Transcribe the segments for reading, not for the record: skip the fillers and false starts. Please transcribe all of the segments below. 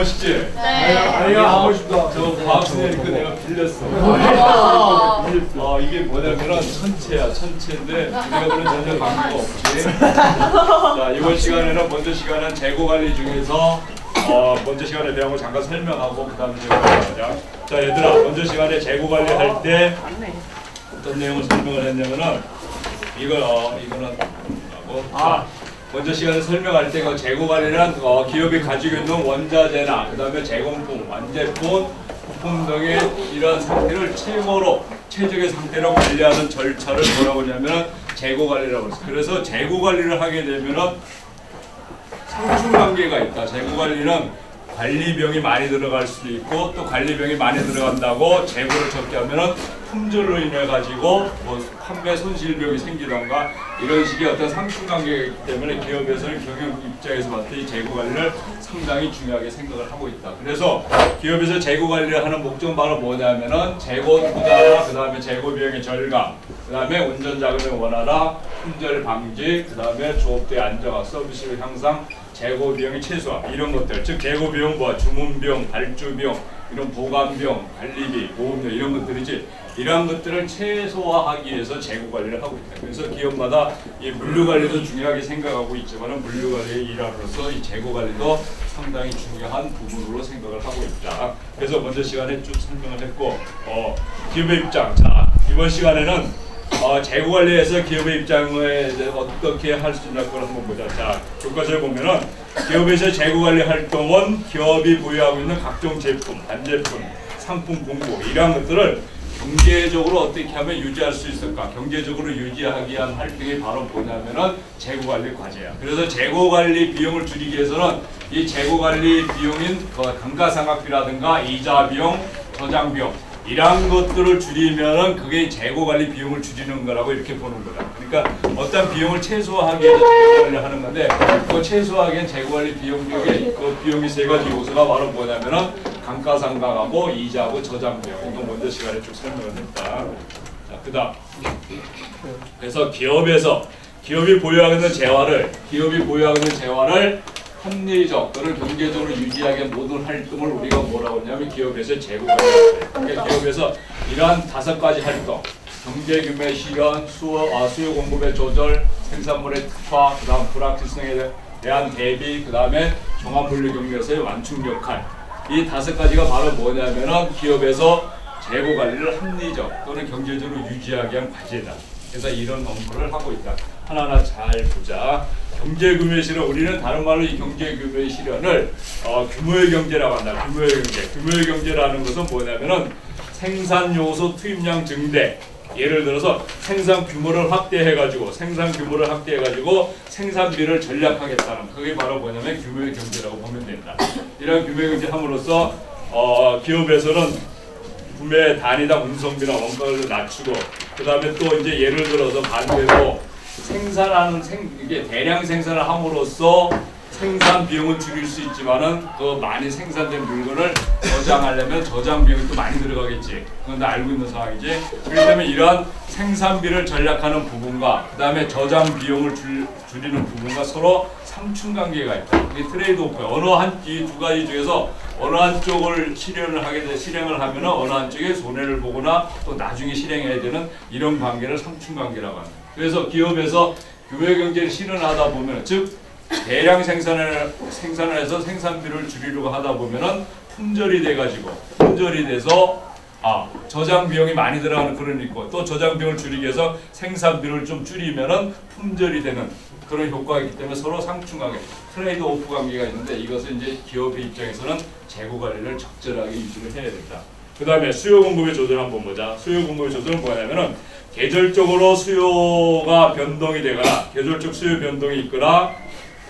멋있지? 네. 아니야, 하고 싶다. 저 과학생이니까 내가 빌렸어. 이게 뭐냐면은 천체야, 천체인데 우리가 전혀 관계가 없지. 자, 이번 시간에는 먼저 시간은 재고 관리 중에서 먼저 시간에 대한 거 잠깐 설명하고 그 다음에 재고 관리하자. 자, 얘들아, 먼저 시간에 재고 관리할 때 어떤 내용을 설명을 했냐면은 이거는 자, 먼저 시간에 설명할 때 그 재고 관리는 기업이 가지고 있는 원자재나 그 다음에 제공품, 완제품, 부품 등의 이런 상태를 최적의 상태로 관리하는 절차를 뭐라고 하냐면 재고 관리라고 했어요. 그래서 재고 관리를 하게 되면은 상충관계가 있다. 재고 관리는 관리비용이 많이 들어갈 수도 있고 또 관리비용이 많이 들어간다고 재고를 적게 하면은 품절로 인해 가지고 뭐 판매 손실 비용이 생기던가 이런 식의 어떤 상충관계가 있기 때문에 기업에서는 경영 입장에서 봤을 때 이 재고 관리를 상당히 중요하게 생각을 하고 있다. 그래서 기업에서 재고 관리를 하는 목적은 바로 뭐냐면은 재고 투자나 그 다음에 재고 비용의 절감, 그 다음에 운전 자금의 원활화, 품절 방지, 그 다음에 조업대의 안정화, 서비스 향상, 재고 비용의 최소화 이런 것들, 즉 재고 비용 뭐 주문 비용, 발주 비용, 이런 보관 비용, 관리비, 보험료 이런 것들이지. 이러한 것들을 최소화하기 위해서 재고 관리를 하고 있다. 그래서 기업마다 이 물류 관리도 중요하게 생각하고 있지만 물류 관리의 일환으로서 이 재고 관리도 상당히 중요한 부분으로 생각을 하고 있다. 그래서 먼저 시간에 쭉 설명을 했고 기업의 입장. 자, 이번 시간에는 재고 관리에서 기업의 입장에 어떻게 할 수 있나 그걸 한번 보자. 자, 교과서에 보면은 기업에서 재고 관리 활동은 기업이 보유하고 있는 각종 제품, 반제품, 상품 공고 이러한 것들을 경제적으로 어떻게 하면 유지할 수 있을까? 경제적으로 유지하기 위한 활동이 바로 뭐냐면은 재고 관리 과제야. 그래서 재고 관리 비용을 줄이기 위해서는 이 재고 관리 비용인 감가상각비라든가 이자 비용, 저장 비용 이러한 것들을 줄이면은 그게 재고 관리 비용을 줄이는 거라고 이렇게 보는 거다. 그러니까 어떤 비용을 최소화하기 위해서 재고 관리를 하는 건데 그 최소화하기엔 재고 관리 비용 중에 그 비용이 세 가지 요소가 바로 뭐냐면은 감가상각하고 이자하고 저장 비용. 이거 먼저 시간에 쭉 설명을 했다. 자, 그다음 그래서 기업이 보유하고 있는 재화를 합리적 또는 경제적으로 유지하기 위한 모든 활동을 우리가 뭐라고 하냐면 기업에서 재고 관리할 때. 그러니까 기업에서 이러한 5가지 활동, 경제 규모의 실현, 수요 공급의 조절, 생산물의 특화, 그다음 불확실성에 대한 대비, 그다음에 종합물류 경제에서의 완충 역할. 이 5가지가 바로 뭐냐면은 기업에서 재고 관리를 합리적 또는 경제적으로 유지하기 위한 과제다. 그래서 이런 업무를 하고 있다. 하나하나 잘 보자. 경제 규모의 실현, 우리는 다른 말로 이 경제 규모의 실현을 규모의 경제라고 한다. 규모의 경제. 규모의 경제라는 것은 뭐냐면은 생산 요소 투입량 증대. 예를 들어서 생산 규모를 확대해가지고 생산비를 전략하겠다는 그게 바로 뭐냐면 규모의 경제라고 보면 된다. 이런 규모의 경제 함으로써 기업에서는 구매 단위당 운송비나 원가를 낮추고 그 다음에 또 이제 예를 들어서 반대로 이게 대량 생산을 함으로써 생산 비용은 줄일 수 있지만은 그 많이 생산된 물건을 저장하려면 저장 비용이 또 많이 들어가겠지. 그건 다 알고 있는 상황이지. 그렇기 때문에 이러한 생산비를 전략하는 부분과 그 다음에 저장 비용을 줄이는 부분과 서로 상충관계가 있다. 이게 트레이드오프야. 이 2가지 중에서 어느 한쪽을 실행을 하면은 어느 한쪽에 손해를 보거나 또 나중에 실행해야 되는 이런 관계를 상충관계라고 합니다. 그래서 기업에서 규모의 경제를 실현하다 보면 즉 대량 생산을 해서 생산비를 줄이려고 하다 보면은 품절이 돼서 저장 비용이 많이 들어가는 그런 있고 또 저장 비용을 줄이기 위해서 생산비를 좀 줄이면은 품절이 되는 그런 효과가 있기 때문에 서로 상충관계, 트레이드 오프 관계가 있는데 이것은 이제 기업의 입장에서는 재고 관리를 적절하게 유지를 해야 된다. 그 다음에 수요 공급의 조절 한번 보자. 수요 공급의 조절은 뭐냐면은 계절적으로 수요가 변동이 되거나 계절적 수요 변동이 있거나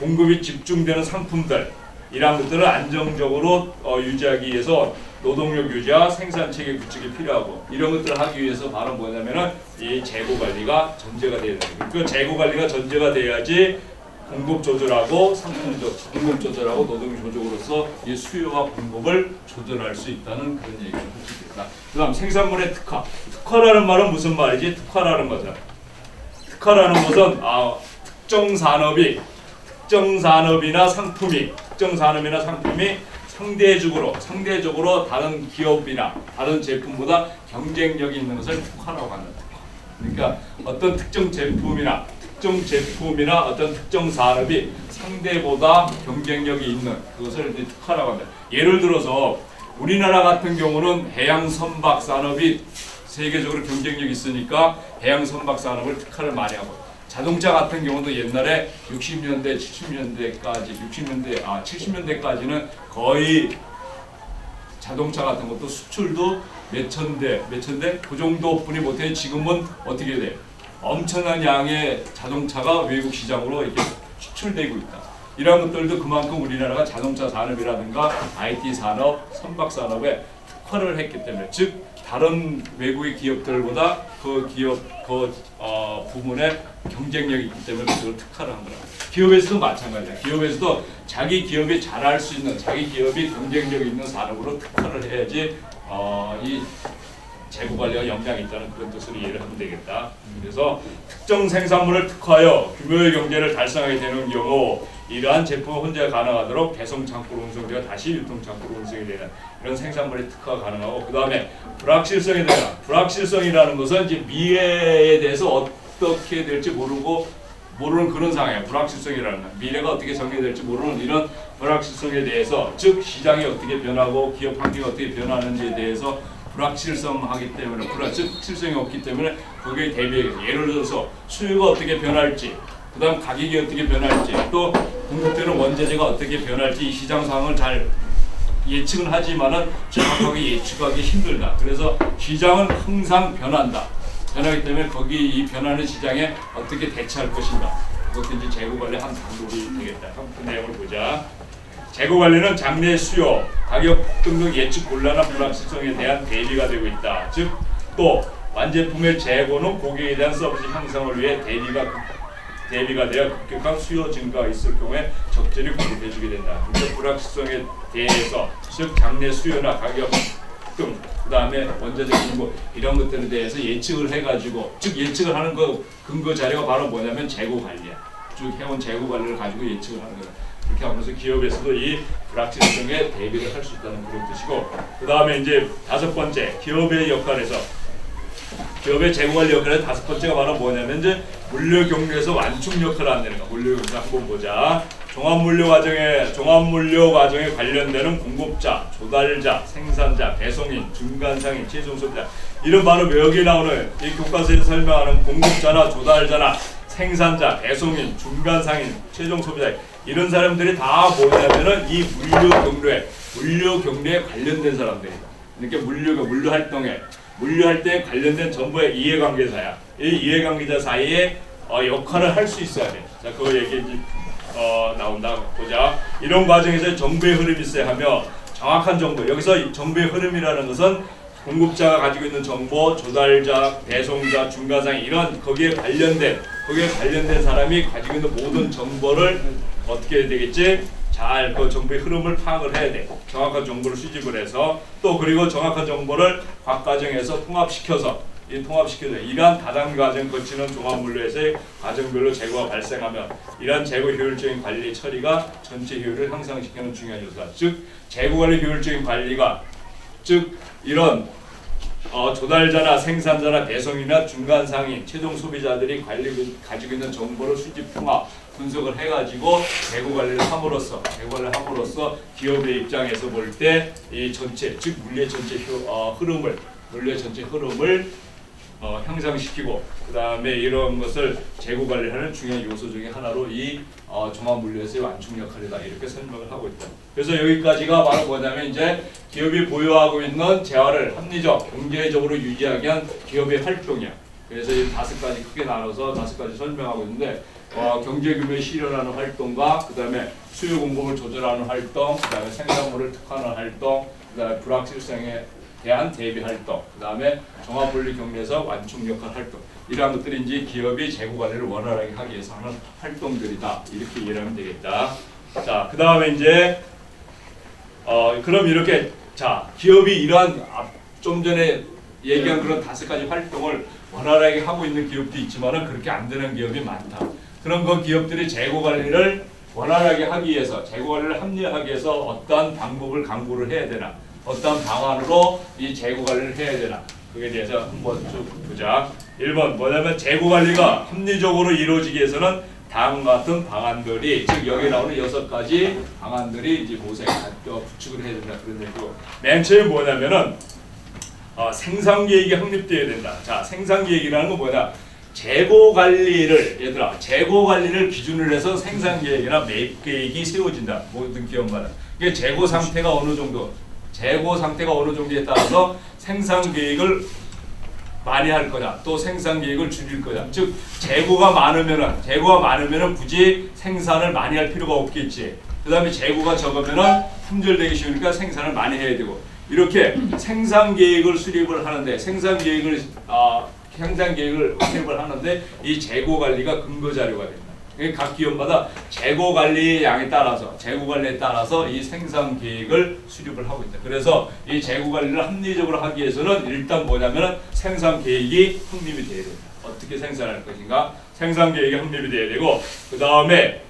공급이 집중되는 상품들 이러한 것들을 안정적으로 유지하기 위해서 노동력 유지와 생산체계 구축이 필요하고 이런 것들을 하기 위해서 바로 뭐냐면은 이 재고 관리가 전제가 되어야 됩니다. 그 재고 관리가 전제가 돼야지 공급 조절하고 공급 조절하고 노동 조절로서 이 수요와 공급을 조절할 수 있다는 그런 얘기를 할 수 있겠다. 그다음 생산물의 특화. 특화라는 말은 무슨 말이지? 특화라는 것은 특정 산업이나 상품이 상대적으로 다른 기업이나 다른 제품보다 경쟁력이 있는 것을 특화라고 한다. 그러니까 어떤 특정 제품이나 어떤 특정 산업이 상대보다 경쟁력이 있는 그것을 이제 특화라고 한다. 예를 들어서 우리나라 같은 경우는 해양 선박 산업이 세계적으로 경쟁력이 있으니까 해양 선박 산업을 특화를 많이 하고, 자동차 같은 경우도 옛날에 60년대, 70년대까지는 거의 자동차 같은 것도 수출도 몇천 대 그 정도뿐이 못해. 지금은 어떻게 돼? 엄청난 양의 자동차가 외국 시장으로 이렇게 수출되고 있다. 이런 것들도 그만큼 우리나라가 자동차 산업이라든가 IT 산업, 선박 산업에 특화를 했기 때문에, 즉 다른 외국의 기업들보다 그 부문에 경쟁력이 있기 때문에 그걸 특화를 한 거라. 기업에서도 마찬가지야. 기업에서도 자기 기업이 잘할 수 있는, 자기 기업이 경쟁력 있는 산업으로 특화를 해야지 이 재고 관리가 역량이 있다는 그런 뜻으로 이해를 하면 되겠다. 그래서 특정 생산물을 특화하여 규모의 경제를 달성하게 되는 경우 이러한 제품을 혼자 가능하도록 배송 창고로 운송되어 다시 유통 창고로 운송이 되는 이런 생산물의 특화가 가능하고, 그 다음에 불확실성에 대한, 불확실성이라는 것은 이제 미래에 대해서 어떻게 될지 모르는 그런 상황이에요. 불확실성이라는 건 미래가 어떻게 전개될지 모르는 이런 불확실성에 대해서, 즉 시장이 어떻게 변하고 기업 환경이 어떻게 변하는지에 대해서 불확실성하기 때문에, 불확실성이 없기 때문에 거기에 대비해서, 예를 들어서 수요가 어떻게 변할지, 그 다음 가격이 어떻게 변할지, 또 공급되는 원재료가 어떻게 변할지 이 시장 상황을 잘 예측은 하지만은 정확하게 예측하기 힘들다. 그래서 시장은 항상 변한다. 변하기 때문에 거기 이 변하는 시장에 어떻게 대처할 것인가, 그것도 이제 재고 관리 한 방법이 되겠다. 그 내용을 보자. 재고 관리는 장래 수요, 가격 폭등 등 예측 곤란한 불확실성에 대한 대비가 되고 있다. 즉, 또 완제품의 재고는 고객에 대한 서비스 향상을 위해 대비가 되어 급격한 수요 증가가 있을 경우에 적절히 공급해주게 된다. 그래서 불확실성에 대해서, 즉 장래 수요나 가격 등, 그 다음에 원자재 공급 이런 것들에 대해서 예측을 해가지고, 즉 예측을 하는 그 근거 자료가 바로 뭐냐면 재고 관리야. 쭉 해온 재고 관리를 가지고 예측을 하는 거다. 그렇게 하면서 기업에서도 이 불확실성에 대비를 할 수 있다는 그런 뜻이고, 그 다음에 이제 다섯 번째, 기업의 역할에서, 기업의 재고관리 역할의 다섯 번째가 바로 뭐냐면 이제 물류 경로에서 완충 역할을 한다는 거. 물류 경로 한번 보자. 종합물류 과정에 관련되는 공급자, 조달자, 생산자, 배송인, 중간상인, 최종 소비자, 이런 바로 여기 나오는 이 교과서에서 설명하는 공급자나 조달자나 생산자, 배송인, 중간상인, 최종 소비자, 이런 사람들이 다 뭐냐면은 이 물류 경로에 관련된 사람들이다. 그러니까 물류 활동에 관련된 전부의 이해관계자야. 이 이해관계자 사이에 역할을 할 수 있어야 돼. 자, 그거 얘기 나온다. 보자. 이런 과정에서 정보의 흐름이 있어야 하며, 정확한 정보, 여기서 정보의 흐름이라는 것은 공급자가 가지고 있는 정보, 조달자, 배송자, 중간상, 이런 거기에 관련된 사람이 가지고 있는 모든 정보를 어떻게 해야 되겠지? 잘 그 정보의 흐름을 파악을 해야 돼. 정확한 정보를 수집을 해서, 또 그리고 정확한 정보를 각 과정에서 통합시켜서 이러한 다단 과정 거치는 종합물류에서의 과정별로 재고가 발생하면 이러한 재고 효율적인 관리 처리가 전체 효율을 향상시키는 중요한 요소다. 즉 재고 관리 효율적인 관리가, 즉 이런 조달자나 생산자나 배송이나 중간상인, 최종 소비자들이 가지고 있는 정보를 수집, 통합, 분석을 해가지고 재고 관리를 함으로써 기업의 입장에서 볼 때 이 전체, 즉 물류의 전체 흐름을 향상시키고, 그 다음에 이런 것을 재고 관리하는 중요한 요소 중에 하나로 이 종합물류에서의 완충 역할이다. 이렇게 설명을 하고 있다. 그래서 여기까지가 바로 뭐냐면 이제 기업이 보유하고 있는 재화를 합리적, 경제적으로 유지하기 위한 기업의 활동이야. 그래서 이 다섯 가지 크게 나눠서 다섯 가지 설명하고 있는데, 경제 규모에 실현하는 활동과, 그 다음에 수요 공급을 조절하는 활동, 그 다음에 생산물을 특화하는 활동, 그 다음에 불확실성에 대한 대비 활동, 그 다음에 종합분리 경로에서 완충 역할 활동, 이러한 것들이 이제 기업이 재고 관리를 원활하게 하기 위해서 하는 활동들이다. 이렇게 이해하면 되겠다. 자, 그 다음에 이제 그럼 이렇게, 자, 기업이 이러한 좀 전에 얘기한 그런 다섯 가지 활동을 원활하게 하고 있는 기업도 있지만은 그렇게 안 되는 기업이 많다. 그런 그 기업들이 재고 관리를 원활하게 하기 위해서 재고관리를 합리화하기 위해서 어떠한 방법을 강구를 해야 되나, 어떠한 방안으로 이 재고관리를 해야 되나, 그에 대해서 한번 쭉 보자. 1번 뭐냐면 재고관리가 합리적으로 이루어지기 위해서는 다음과 같은 방안들이, 즉 여기 나오는 6가지 방안들이 이제 구축을 해야 된다 그런 얘기고, 맨 처음에 뭐냐면은 생산계획이 확립되어야 된다. 자, 생산계획이라는 건 뭐냐? 재고관리를, 얘들아, 재고관리를 기준으로 해서 생산계획이나 매입계획이 세워진다. 모든 기업마다. 이게 재고 상태가 어느 정도에 따라서 생산계획을 많이 할 거냐, 또 생산계획을 줄일 거냐. 즉 재고가 많으면은 굳이 생산을 많이 할 필요가 없겠지. 그 다음에 재고가 적으면은 품절되기 쉬우니까 생산을 많이 해야 되고, 이렇게 생산계획을 수립을 하는데, 생산계획을 수립을 하는데 이 재고관리가 근거자료가 된다. 각 기업마다 재고관리의 양에 따라서, 재고관리에 따라서 이 생산계획을 수립을 하고 있다. 그래서 이 재고관리를 합리적으로 하기 위해서는 일단 뭐냐면 생산계획이 확립이 돼야 된다. 어떻게 생산할 것인가, 생산계획이 확립이 돼야 되고, 그 다음에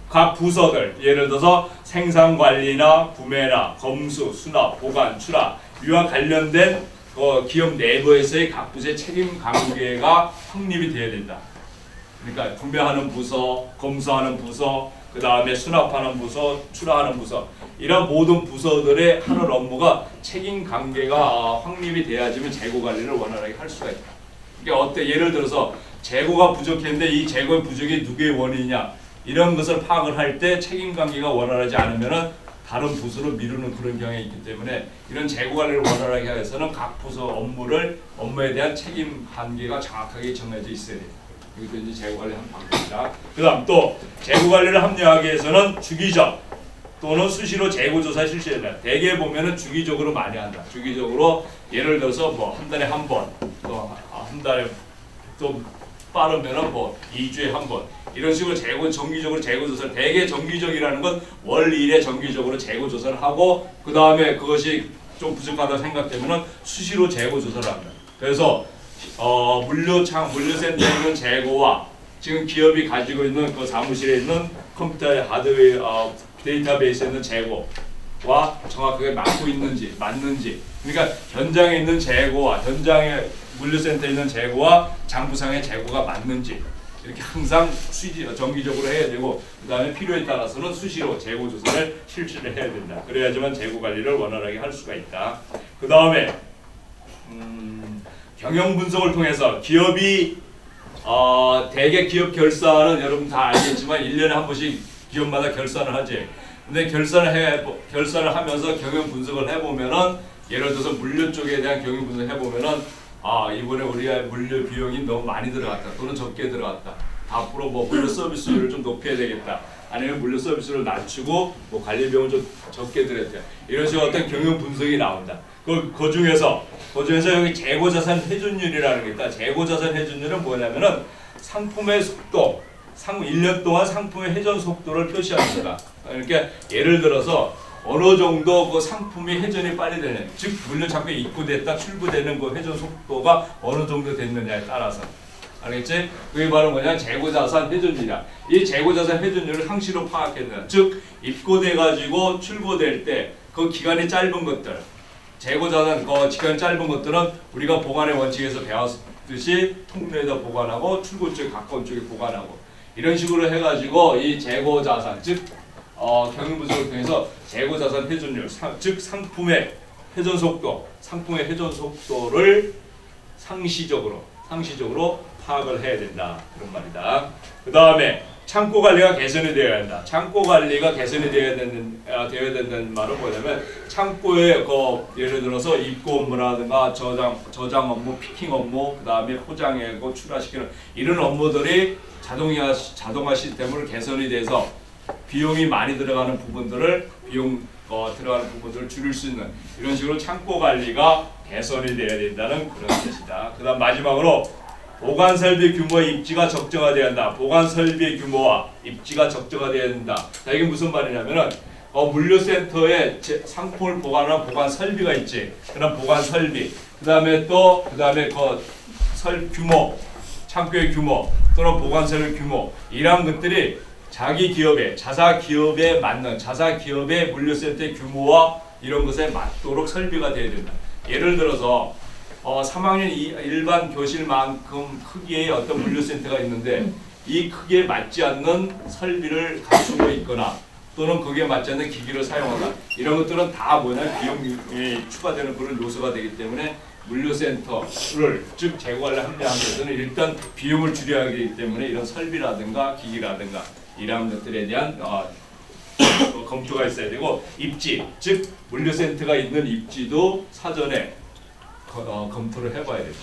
각 부서들, 예를 들어서 생산관리나 구매나 검수, 수납, 보관, 출하, 이와 관련된 기업 내부에서의 각 부서의 책임 관계가 확립이 돼야 된다. 그러니까 구매하는 부서, 검수하는 부서, 그 다음에 수납하는 부서, 출하하는 부서, 이런 모든 부서들의 하는 업무가 책임 관계가 확립이 돼야지만 재고 관리를 원활하게 할 수가 있다. 이게 예를 들어서 재고가 부족했는데 이 재고의 부족이 누구의 원인이냐, 이런 것을 파악을 할 때 책임 관계가 원활하지 않으면은 다른 부서로 미루는 그런 경향이 있기 때문에, 이런 재고 관리를 원활하게 하기 위해서는 각 부서 업무에 대한 책임 관계가 정확하게 정해져 있어야 돼요. 이것도 이제 재고 관리 한 방법이다. 그 다음 또 재고 관리를 합리화하기 위해서는 주기적 또는 수시로 재고 조사 실시해야 된다. 대개 보면은 주기적으로 많이 한다. 주기적으로 예를 들어서 뭐 한 달에 한 번, 또 한 달에 좀 빠르면은 뭐 2주에 한 번, 이런 식으로 정기적으로 재고 조사를, 대개 정기적이라는 건 월 1회 정기적으로 재고 조사를 하고, 그 다음에 그것이 좀 부족하다 생각되면은 수시로 재고 조사를 합니다. 그래서 물류센터에 있는 재고와 지금 기업이 가지고 있는 그 사무실에 있는 컴퓨터의 하드웨어 데이터베이스에 있는 재고와 정확하게 맞는지, 그러니까 현장에 있는 재고와 현장에 물류센터에 있는 재고와 장부상의 재고가 맞는지, 이렇게 항상 정기적으로 해야 되고, 그 다음에 필요에 따라서는 수시로 재고 조사를 실시를 해야 된다. 그래야지만 재고 관리를 원활하게 할 수가 있다. 그 다음에 경영 분석을 통해서 기업이 대개 기업 결산은 여러분 다 알겠지만 1년에 한 번씩 기업마다 결산을 하지. 근데 결산을 하면서 경영 분석을 해보면은, 예를 들어서 물류 쪽에 대한 경영 분석을 해보면은, 이번에 우리가 물류 비용이 너무 많이 들어갔다, 또는 적게 들어갔다, 앞으로 뭐 물류 서비스를 좀 높여야 되겠다, 아니면 물류 서비스를 낮추고 뭐 관리 비용을 좀 적게 들였다, 이런 식으로 어떤 경영 분석이 나온다. 그 중에서 여기 재고자산 회전율이라는 게 있다. 재고자산 회전율은 뭐냐면은 상품의 속도, 1년 동안 상품의 회전 속도를 표시합니다. 그러니까 예를 들어서 어느 정도 그 상품이 회전이 빨리 되는, 즉 물류 창고에 입고됐다 출고되는 그 회전 속도가 어느 정도 됐느냐에 따라서, 알겠지? 그게 바로 뭐냐, 재고자산 회전율이야. 이 재고자산 회전율을 상시로 파악해야 된다. 즉 입고돼 가지고 출고될 때 그 기간이 짧은 것들, 재고자산 기간이 짧은 것들은 우리가 보관의 원칙에서 배웠듯이 통로에다 보관하고 출고 쪽에 가까운 쪽에 보관하고, 이런 식으로 해가지고 이 재고자산, 즉 경영 분석을 통해서 재고자산 회전율, 즉 상품의 회전 속도를 상시적으로 파악을 해야 된다, 그런 말이다. 그 다음에 창고 관리가 개선이 되어야 한다. 창고 관리가 개선이 되어야 된다는 말은 뭐냐면, 창고에 예를 들어서 입고 업무라든가 저장 업무, 피킹 업무, 그 다음에 포장하고 출하시키는 이런 업무들이 자동화 시스템으로 개선이 돼서 비용이 많이 들어가는 부분들을 들어가는 부분들을 줄일 수 있는, 이런 식으로 창고 관리가 개선이 돼야 된다는 그런 뜻이다. 그 다음 마지막으로 보관 설비 규모의 입지가 적정화돼야 한다. 보관 설비의 규모와 입지가 적정화돼야 된다. 자, 이게 무슨 말이냐면은 물류센터에 상품을 보관하는 보관 설비가 있지. 그런 보관 설비. 그다음에 규모, 창고의 규모 또는 보관 설비 규모, 이러한 것들이 자기 기업의 자사 기업에 맞는 자사 기업의 물류센터의 규모와 이런 것에 맞도록 설비가 되어야 된다. 예를 들어서 3학년 일반 교실만큼 크기의 어떤 물류센터가 있는데 이 크기에 맞지 않는 설비를 갖추고 있거나 또는 거기에 맞지 않는 기기를 사용한다. 이런 것들은 다 뭐냐 비용이 추가되는 그런 요소가 되기 때문에 물류센터를 즉 재고관리 합리화하기 위해서는 일단 비용을 줄여야 하기 때문에 이런 설비라든가 기기라든가 이러한 것들에 대한 검토가 있어야 되고 입지 즉 물류센터가 있는 입지도 사전에 검토를 해봐야 되죠.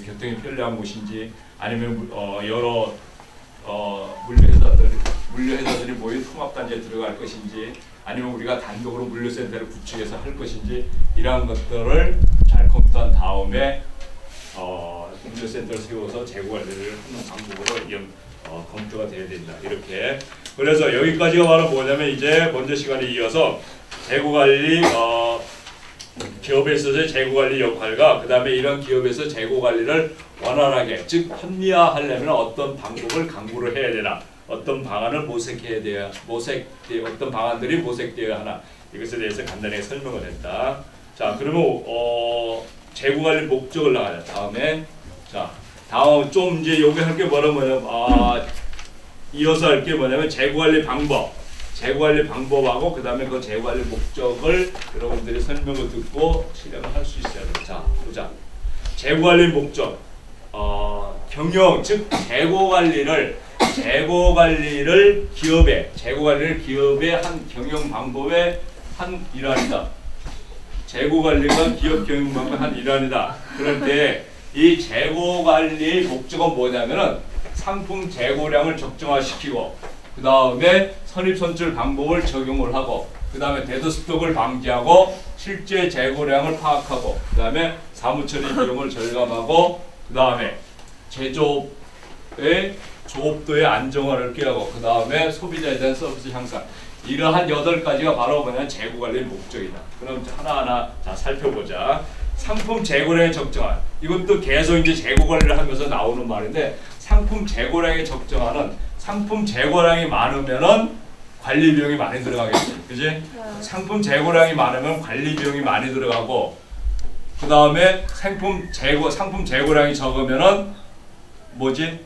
교통이 편리한 곳인지 아니면 여러 물류회사들이 모인 통합단지에 들어갈 것인지 아니면 우리가 단독으로 물류센터를 구축해서 할 것인지 이러한 것들을 잘 검토한 다음에 물류센터를 세워서 재고관리를 하는 방법으로 검토가 되어야 된다. 이렇게 그래서 여기까지가 바로 뭐냐면 이제 먼저 시간에 이어서 재고관리 기업에 있어서의 재고관리 역할과 그 다음에 이런 기업에서 재고관리를 원활하게 즉 합리화하려면 어떤 방법을 강구를 해야 되나 어떤 방안을 모색해야 돼야 어떤 방안들이 모색되어야 하나 이것에 대해서 간단하게 설명을 했다. 자 그러면 재고관리 목적을 나가자. 다음 좀 이제 여기 할 게 뭐냐면 이어서 할 게 뭐냐면 재고관리 방법하고 그 다음에 그 재고관리 목적을 여러분들이 설명을 듣고 실행을 할 수 있어야 돼요. 자 보자. 재고관리 목적 경영 즉 재고관리를 기업의 한 경영 방법의 한 일환이다. 재고관리가 기업 경영 방법의 한 일환이다. 그럴 때 이 재고관리의 목적은 뭐냐면은 상품 재고량을 적정화시키고 그 다음에 선입선출 방법을 적용을 하고 그 다음에 데드스톡을 방지하고 실제 재고량을 파악하고 그 다음에 사무처리 비용을 절감하고 그 다음에 제조업의 조업도의 안정화를 꾀하고 그 다음에 소비자에 대한 서비스 향상 이러한 8가지가 바로 뭐냐면 재고관리의 목적이다. 그럼 하나하나 자 살펴보자. 상품 재고량의 적정화 이것도 계속 이제 재고관리를 하면서 나오는 말인데 상품 재고량의 적정화는 상품 재고량이 많으면은 관리 비용이 많이 들어가겠지, 그지? 상품 재고량이 많으면 관리 비용이 많이 들어가고 그 다음에 상품 재고량이 적으면은 뭐지?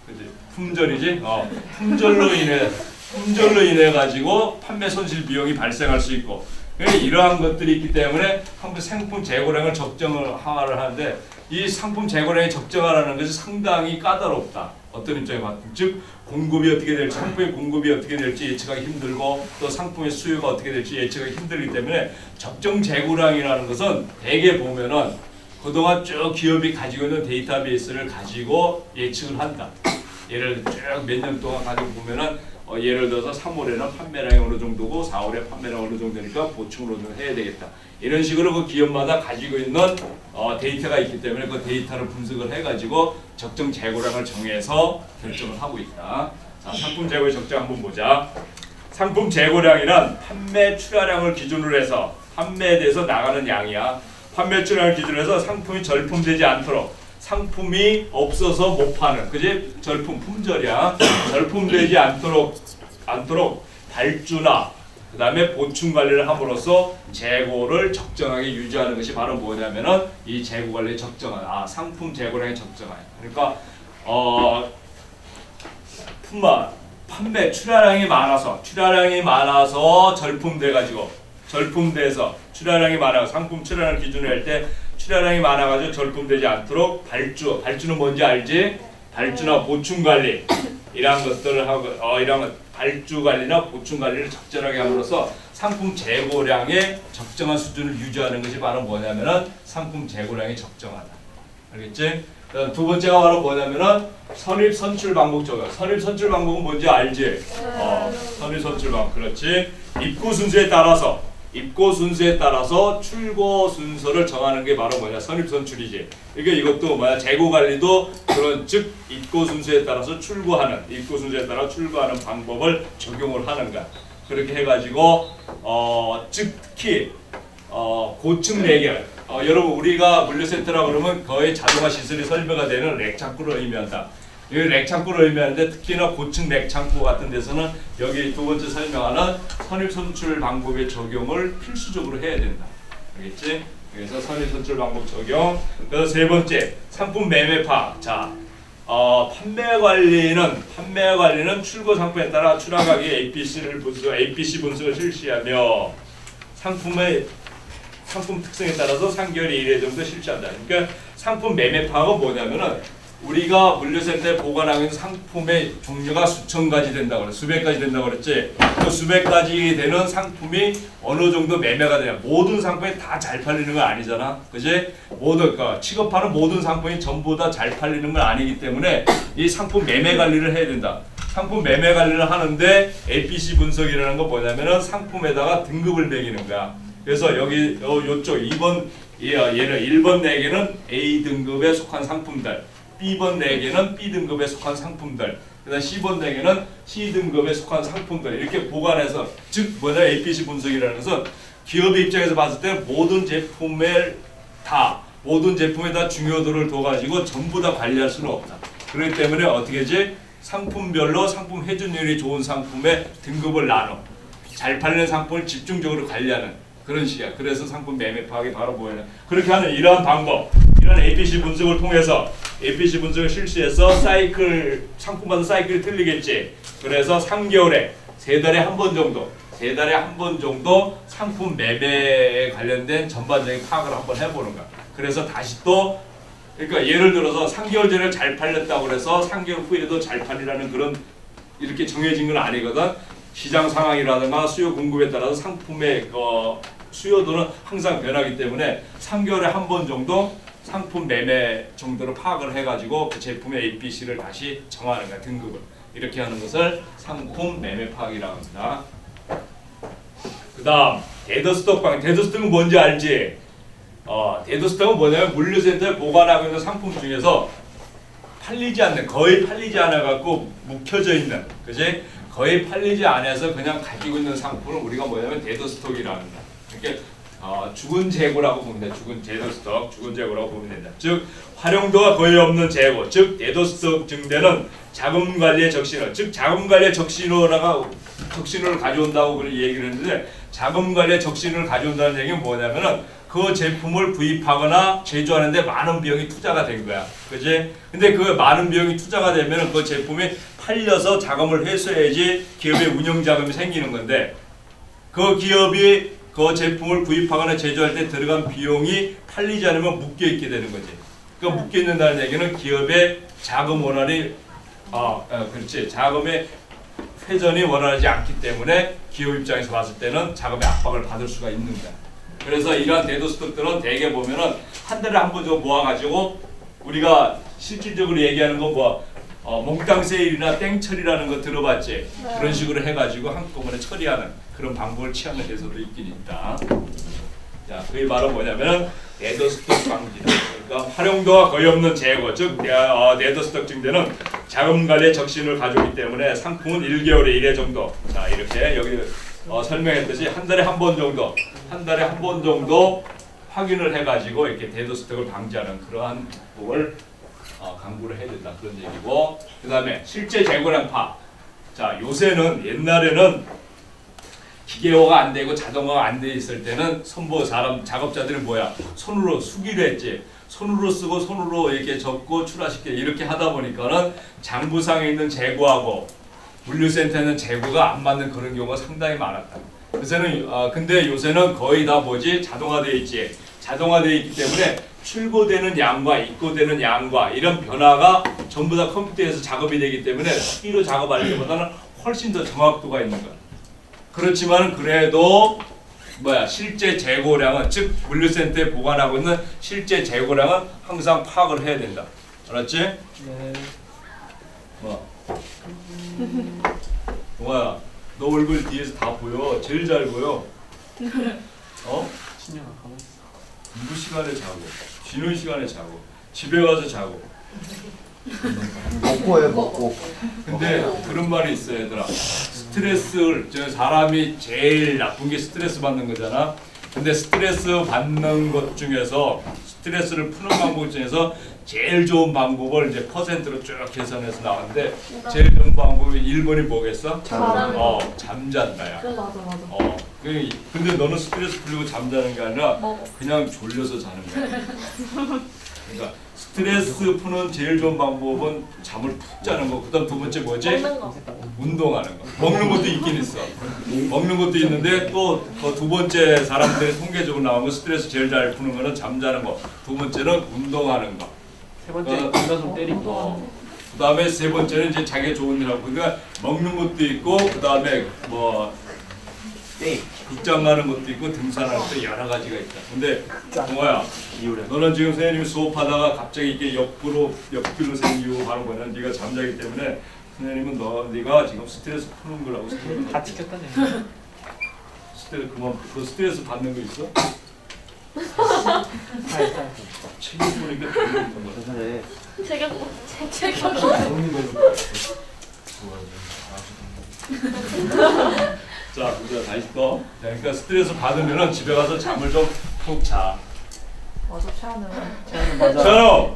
그지? 품절이지? 품절로 인해 가지고 판매 손실 비용이 발생할 수 있고 이러한 것들이 있기 때문에 상품 재고량을 적정을 하는데 이 상품 재고량이 적정하라는 것이 상당히 까다롭다. 어떤 입장에 봤든 즉 공급이 어떻게 될지 상품의 공급이 어떻게 될지 예측하기 힘들고 또 상품의 수요가 어떻게 될지 예측하기 힘들기 때문에 적정 재고량이라는 것은 대개 보면은 그동안 쭉 기업이 가지고 있는 데이터베이스를 가지고 예측을 한다. 예를 쭉 몇 년 동안 가지고 보면은 예를 들어서 3월에는 판매량이 어느 정도고 4월에 판매량 어느 정도니까 보충을 해야 되겠다. 이런 식으로 그 기업마다 가지고 있는 데이터가 있기 때문에 그 데이터를 분석을 해가지고 적정 재고량을 정해서 결정을 하고 있다. 자, 상품 재고의 적정 한번 보자. 상품 재고량이란 판매 출하량을 기준으로 해서 판매에 대해서 나가는 양이야. 판매 출하량을 기준으로 해서 상품이 절품되지 않도록 상품이 없어서 못 파는 그지? 품절이야. 절품되지 않도록 발주나 그 다음에 보충 관리를 함으로써 재고를 적정하게 유지하는 것이 바로 뭐냐면은 이 재고 관리 적정한 상품 재고량의 적정한 그러니까 판매 출하량이 많아서 절품돼서 출하량이 많아서 상품 출하량을 기준으로 할 때 출하량이 많아가지고 절품되지 않도록 발주는 뭔지 알지? 발주나 보충 관리 이런 것들을 하고 이런 발주 관리나 보충 관리를 적절하게 함으로써 상품 재고량의 적정한 수준을 유지하는 것이 바로 뭐냐면은 상품 재고량이 적정하다. 알겠지? 두 번째가 바로 뭐냐면은 선입 선출 방법 적용. 선입 선출 방법은 뭔지 알지? 선입 선출 방법 그렇지. 입고 순서에 따라서 출고 순서를 정하는 게 바로 뭐냐 선입 선출이지. 그러니까 이것도 뭐야 재고 관리도 그런 즉 입고 순서에 따라서 출고하는 방법을 적용을 하는 거야. 그렇게 해가지고 특히 고층 레겔 여러분 우리가 물류센터라 그러면 거의 자동화 시설이 설비가 되는 렉 창구를 의미한다. 여기 렉창고를 의미하는데 특히나 고층 렉창고 같은 데서는 여기 두 번째 설명하는 선입선출 방법의 적용을 필수적으로 해야 된다. 알겠지? 그래서 선입선출 방법 적용. 그래서 세 번째 상품 매매파. 자, 판매 관리는 출고 상품에 따라 출하가격 APC 분석을 실시하며 상품 특성에 따라서 3개월에 1회 정도 실시한다. 그러니까 상품 매매파가 뭐냐면은 우리가 물류센터에 보관하고 있는 상품의 종류가 수천 가지 된다고 그래, 수백 가지 된다고 그랬지. 그 수백 가지 되는 상품이 어느 정도 매매가 되냐. 모든 상품이 다 잘 팔리는 건 아니잖아, 그지? 그러니까 취급하는 모든 상품이 전부 다 잘 팔리는 건 아니기 때문에 이 상품 매매 관리를 해야 된다. 상품 매매 관리를 하는데 APC 분석이라는 건 뭐냐면은 상품에다가 등급을 매기는 거야. 그래서 여기 요쪽 2번 얘는 1번 4개는 A 등급에 속한 상품들, B번 4개는 B 등급에 속한 상품들, 그다음 C번 4개는 C 등급에 속한 상품들 이렇게 보관해서 즉 뭐냐 APC 분석이라는 것은 기업의 입장에서 봤을 때 모든 제품에다 중요도를 둬가지고 전부 다 관리할 수는 없다. 그렇기 때문에 어떻게 하지? 상품별로 상품 회전율이 좋은 상품의 등급을 나눠 잘 팔리는 상품을 집중적으로 관리하는 그런 식이야. 그래서 상품 매매 파악이 바로 뭐냐. 그렇게 하는 이러한 방법, 이런 APC 분석을 통해서 APC 분석을 실시해서 상품마다 사이클이 틀리겠지. 그래서 3개월에 3달에 한 번 정도 상품 매매에 관련된 전반적인 파악을 한번 해보는 거야. 그래서 다시 또 그러니까 예를 들어서 3개월 전에 잘 팔렸다고 해서 3개월 후에도 잘 팔리라는 그런 이렇게 정해진 건 아니거든. 시장 상황이라든가 수요 공급에 따라서 상품의 수요도는 항상 변하기 때문에 3개월에 한 번 정도 상품 매매 정도로 파악을 해가지고 그 제품의 APC를 다시 정하는 거야, 등급을. 이렇게 하는 것을 상품 매매 파악이라고 합니다. 그 다음 데드스톡 방식. 데드스톡은 뭔지 알지? 데드스톡은 뭐냐면 물류센터에 보관하고 있는 상품 중에서 거의 팔리지 않아 갖고 묵혀져 있는, 그지? 거의 팔리지 않아서 그냥 가지고 있는 상품을 우리가 뭐냐면 데드스톡이라고 합니다. 이렇게 죽은 재고라고 보면 돼. 죽은 재고라고 보면 된다. 즉 활용도가 거의 없는 재고, 즉 데드스톡 증대는 자금 관리의 적신호, 즉 자금 관리의 적신호를 가져온다고 그런 얘기를 했는데, 자금 관리의 적신호를 가져온다는 얘기는 뭐냐면은 그 제품을 구입하거나 제조하는데 많은 비용이 투자가 된 거야, 그지? 근데 그 많은 비용이 투자가 되면은 그 제품이 팔려서 자금을 회수해야지 기업의 운영 자금이 생기는 건데, 그 기업이 그 제품을 구입하거나 제조할 때 들어간 비용이 팔리지 않으면 묶여 있게 되는 거지. 그 묶여 있는다는 얘기는 기업의 자금 원활이 자금의 회전이 원활하지 않기 때문에 기업 입장에서 봤을 때는 자금의 압박을 받을 수가 있는 거야. 그래서 이러한 데드스톡들은 대개 보면은 한 달에 한 번 정도 모아가지고 우리가 실질적으로 얘기하는 거 몽땅 세일이나 땡처리라는 거 들어봤지? 그런 식으로 해가지고 한꺼번에 처리하는 그런 방법을 취하는 데서도 있긴 있다. 자, 그게 바로 뭐냐면은 데드스톡 방지다. 그러니까 활용도가 거의 없는 재고, 즉 데드스톡 증대는 자금 관리의 적신을 가져오기 때문에 상품은 1개월에 1회 정도. 자, 이렇게 여기 설명했듯이 한 달에 한 번 정도 확인을 해가지고 이렇게 데드스톡을 방지하는 그러한 법을 강구를 해야 된다, 그런 얘기고. 그 다음에 실제 재고량 파악. 자, 요새는 옛날에는 기계화가 안 되고 자동화가 안 돼 있을 때는 작업자들이 손으로 수기를 했지. 손으로 쓰고 손으로 이렇게 적고 출하시켜 이렇게 하다 보니까는 장부상에 있는 재고하고 물류센터에 있는 재고가 안 맞는 그런 경우가 상당히 많았다. 근데 요새는 거의 다 자동화되어 있지. 자동화되어 있기 때문에 출고되는 양과 입고되는 양과 이런 변화가 전부 다 컴퓨터에서 작업이 되기 때문에 수기로 작업할 때보다는 훨씬 더 정확도가 있는 거야. 그렇지만 그래도 실제 재고량은, 즉 물류센터에 보관하고 있는 실제 재고량은 항상 파악을 해야 된다. 알았지? 네. 동아야, 너 얼굴 뒤에서 다 보여. 제일 잘 보여. 신영아 가만 있어. 공부 시간에 자고, 쉬는 시간에 자고, 집에 가서 자고. 먹고 해, 먹고. 근데 그런 말이 있어, 얘들아. 사람이 제일 나쁜 게 스트레스 받는 거잖아. 근데 스트레스 받는 것 중에서 스트레스를 푸는 방법 중에서 제일 좋은 방법을 이제 퍼센트로 쭉 계산해서 나왔는데 제일 좋은 방법이 1번이 뭐겠어? 잠잔다야. 맞아. 근데 너는 스트레스 풀리고 잠자는 게 아니라 그냥 졸려서 자는 거야. 그러니까 스트레스 푸는 제일 좋은 방법은 잠을 푹 자는 거. 그다음 두 번째 뭐지? 운동하는 거. 먹는 것도 있긴 있어. 먹는 것도 있는데 또 두 번째 사람들이 통계적으로 나온 거 스트레스 제일 잘 푸는 거는 잠자는 거. 두 번째는 운동하는 거. 세 번째 인간손 때리는 거. 그다음에 세 번째는 이제 자기 좋은 일 하고. 그러니까 먹는 것도 있고 그다음에 뭐 극장 가는 것도 있고 등산하는 것도 여러 가지가 있다. 근데 동호야, 너는 지금 선생님이 수업하다가 갑자기 이게 옆길로 생기고 바로 뭐냐면 네가 잠자기 때문에 선생님은 네가 지금 스트레스 푸는 거라고 생각해. 다 찍혔다네. 그 스트레스 받는 거 있어? 책임 보니까 되게 못한 거야. 체격. 자, 보자. 다시 또. 그러니까 스트레스 받으면은 집에 가서 잠을 좀 푹 자. 맞아, 채아는. 맞아. 찬호!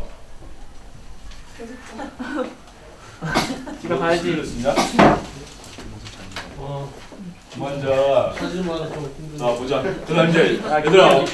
집에 가야지. 스트레스냐? 먼저. 보자. 그다음 이제 얘들아,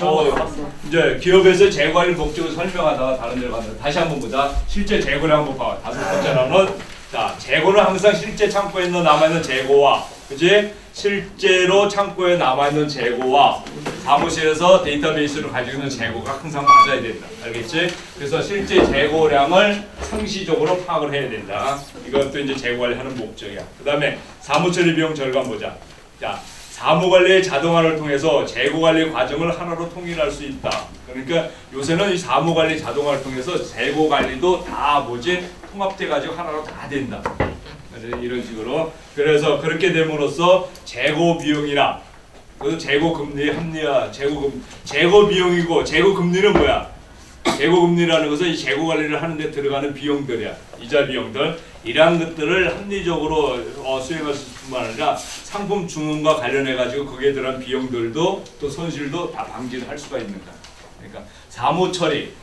이제 기업에서 재고할 목적을 설명하다가 다른 데로 간다. 다시 한번 보자. 실제 재고를 한번 봐. 다섯 번째로는 자, 재고는 항상 실제 창고에 남아있는 재고와, 그치? 실제로 창고에 남아있는 재고와 사무실에서 데이터베이스로 가지고 있는 재고가 항상 맞아야 된다. 알겠지? 그래서 실제 재고량을 상시적으로 파악을 해야 된다. 이것도 이제 재고관리 하는 목적이야. 그 다음에 사무처리 비용 절감 보자. 자, 사무관리의 자동화를 통해서 재고관리 과정을 하나로 통일할 수 있다. 그러니까 요새는 이 사무관리 자동화를 통해서 재고관리도 다 뭐지? 통합돼가지고 하나로 다 된다. 이런 식으로. 그래서 그렇게 됨으로써 재고 비용이나 재고 금리 합리화, 재고 비용이고 재고 금리는 뭐야? 재고 금리라는 것은 이 재고 관리를 하는데 들어가는 비용들이야. 이자 비용들. 이러한 것들을 합리적으로 수행할 뿐만 아니라 상품 주문과 관련해 가지고 거기에 들어간 비용들도 또 손실도 다 방지를 할 수가 있는다. 그러니까 사무처리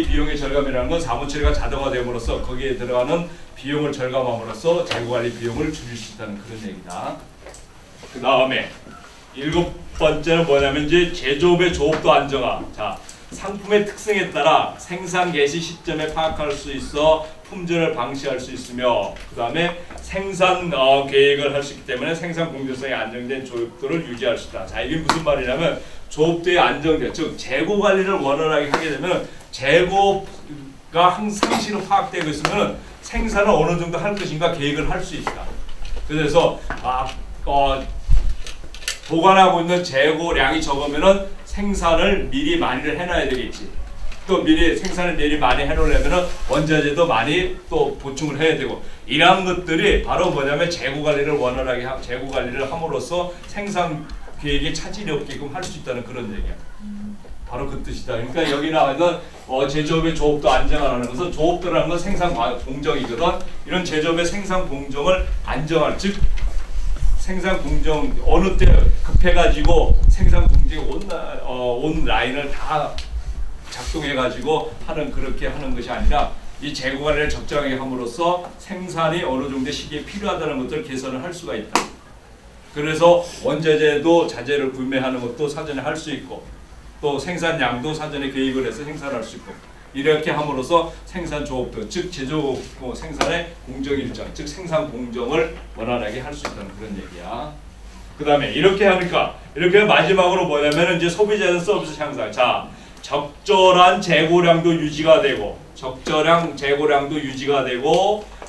비용의 절감이라는 건 사무처리가 자동화됨으로써 거기에 들어가는 비용을 절감함으로써 재고관리 비용을 줄일 수 있다는 그런 얘기다. 그 다음에 7번째는 뭐냐면 이제 제조업의 조업도 안정화. 자, 상품의 특성에 따라 생산 개시 시점에 파악할 수 있어 품질을 방치할 수 있으며, 그 다음에 생산 계획을 할 수 있기 때문에 생산 공정성이 안정된 조업도를 유지할 수 있다. 자, 이게 무슨 말이냐면 조업도의 안정된, 즉 재고 관리를 원활하게 하게 되면 재고가 항상 상시로 파악되고 있으면 생산을 어느 정도 할 것인가 계획을 할 수 있다. 그래서 보관하고 있는 재고량이 적으면은 생산을 미리 많이 해놔야 되겠지. 또 미리 생산을 미리 많이 해놓으려면은 원자재도 많이 또 보충을 해야 되고, 이러한 것들이 바로 뭐냐면 재고 관리를 원활하게 재고 관리를 함으로써 생산 계획에 차질이 없게끔 할 수 있다는 그런 얘기야. 바로 그 뜻이다. 그러니까 여기 나와 있는 제조업의 조업도 안정화라는 것은, 조업도라는 건 생산 공정이거든. 이런 제조업의 생산 공정을 안정할, 즉 생산 공정 어느 때 급해가지고 생산 공정이 온 라인을 다 작동해가지고 그렇게 하는 것이 아니라 이 재고 관리를 적정하게 함으로써 생산이 어느 정도 시기에 필요하다는 것들을 개선을 할 수가 있다. 그래서 원자재도 자재를 구매하는 것도 사전에 할 수 있고, 또 생산량도 사전에 계획을 해서 생산할 수 있고, 이렇게 함으로써 생산 조업도, 즉 제조 생산의 공정 일정, 즉 생산 공정을 원활하게 할 수 있다는 그런 얘기야. 그 다음에 이렇게 하니까, 이렇게 마지막으로 뭐냐면 이제 소비자는 서비스 향상. 자, 적절한 재고량도 유지가 되고,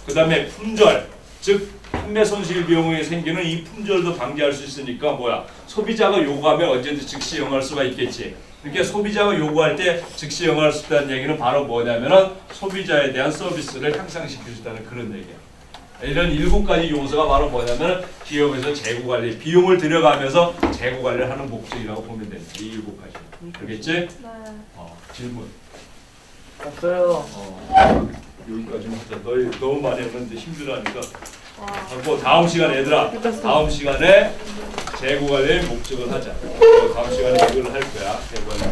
그 다음에 품절, 즉 판매 손실 비용이 생기는 이 품절도 방지할 수 있으니까 뭐야? 소비자가 요구하면 언제든지 즉시 응할 수가 있겠지. 그러니까 소비자가 요구할 때 즉시 응할 수 있다는 얘기는 바로 뭐냐면은 소비자에 대한 서비스를 향상시킬 수 있다는 그런 얘기야. 이런 7가지 요소가 바로 뭐냐면 기업에서 재고 관리, 비용을 들여가면서 재고 관리를 하는 목적이라고 보면 됩니다. 이 7가지. 알겠지? 네. 질문. 없어요. 여기까지만 하자. 너무 많이 했는데 힘들어하니까. 하고 다음 시간에 얘들아, 다음 시간에 재고 관리의 목적을 하자. 다음 시간에 이걸 할 거야. 재고 관리.